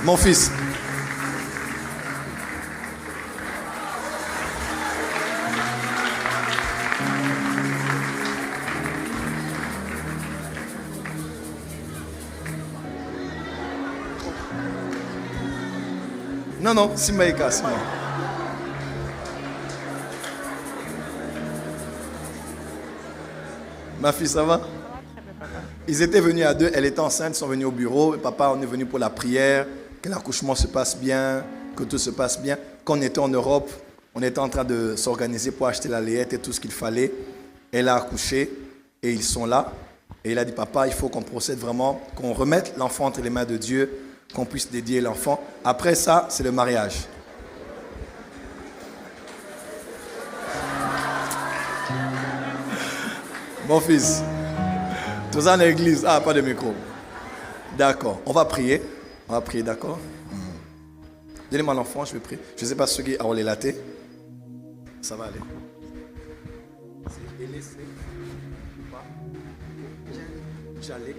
Mon fils. Non, Simaïka, c'est moi. Ma fille, ça va? Ils étaient venus à deux, elle était enceinte, ils sont venus au bureau. Papa, on est venu pour la prière, que l'accouchement se passe bien, que tout se passe bien. Quand on était en Europe, on était en train de s'organiser pour acheter la layette et tout ce qu'il fallait. Elle a accouché et ils sont là. Et il a dit, papa, il faut qu'on procède vraiment, qu'on remette l'enfant entre les mains de Dieu, qu'on puisse dédier l'enfant. Après ça, c'est le mariage. Mon fils, tout ça dans l'église. Ah, pas de micro. D'accord, on va prier. On va prier, d'accord? Donnez-moi l'enfant, je vais prier. Je ne sais pas ce qui a les latés. Ça va aller. C'est laisser. J'allais.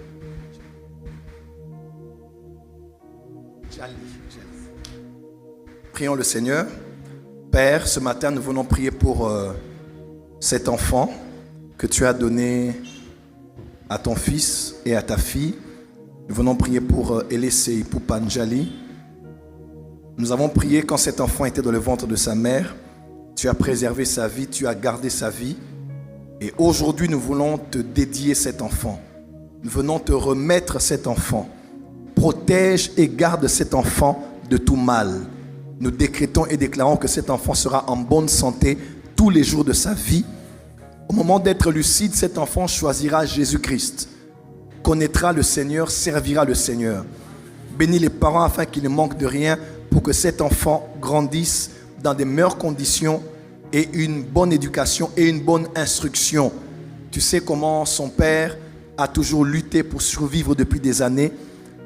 Prions le Seigneur. Père, ce matin, nous venons prier pour cet enfant que tu as donné à ton fils et à ta fille. Nous venons prier pour Elesei Poupanjali. Nous avons prié quand cet enfant était dans le ventre de sa mère. Tu as préservé sa vie, tu as gardé sa vie. Et aujourd'hui, nous voulons te dédier cet enfant. Nous venons te remettre cet enfant. Protège et garde cet enfant de tout mal. Nous décrétons et déclarons que cet enfant sera en bonne santé tous les jours de sa vie. Au moment d'être lucide, cet enfant choisira Jésus-Christ, connaîtra le Seigneur, servira le Seigneur. Bénis les parents afin qu'ils ne manquent de rien pour que cet enfant grandisse dans des meilleures conditions et une bonne éducation et une bonne instruction. Tu sais comment son père a toujours lutté pour survivre depuis des années.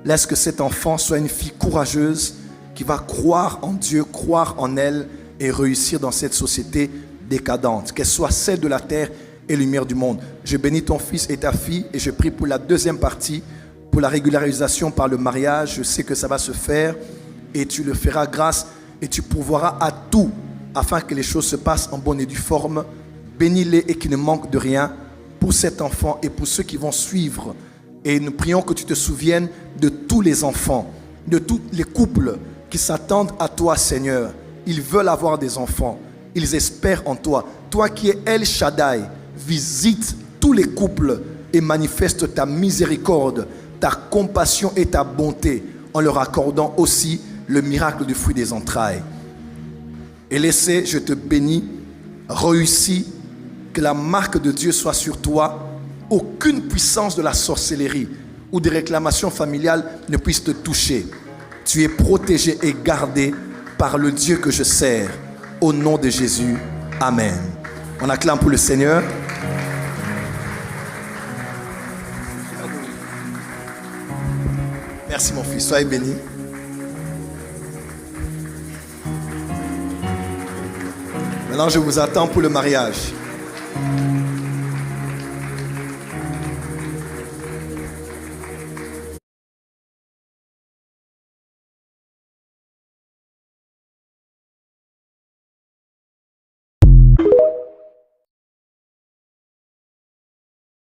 Laisse que cet enfant soit une fille courageuse qui va croire en Dieu, croire en elle et réussir dans cette société décadente, qu'elle soit celle de la terre et lumière du monde. Je bénis ton fils et ta fille et je prie pour la deuxième partie, pour la régularisation par le mariage. Je sais que ça va se faire et tu le feras grâce et tu pourvoiras à tout afin que les choses se passent en bonne et due forme. Bénis-les et qu'ils ne manquent de rien pour cet enfant et pour ceux qui vont suivre. Et nous prions que tu te souviennes de tous les enfants, de tous les couples qui s'attendent à toi, Seigneur. Ils veulent avoir des enfants. Ils espèrent en toi. Toi qui es El Shaddai, visite tous les couples et manifeste ta miséricorde, ta compassion et ta bonté en leur accordant aussi le miracle du fruit des entrailles. Et laissez, je te bénis, réussis, que la marque de Dieu soit sur toi. Aucune puissance de la sorcellerie ou des réclamations familiales ne puisse te toucher. Tu es protégé et gardé par le Dieu que je sers. Au nom de Jésus, Amen. On acclame pour le Seigneur. Merci mon fils, soyez béni. Maintenant, je vous attends pour le mariage.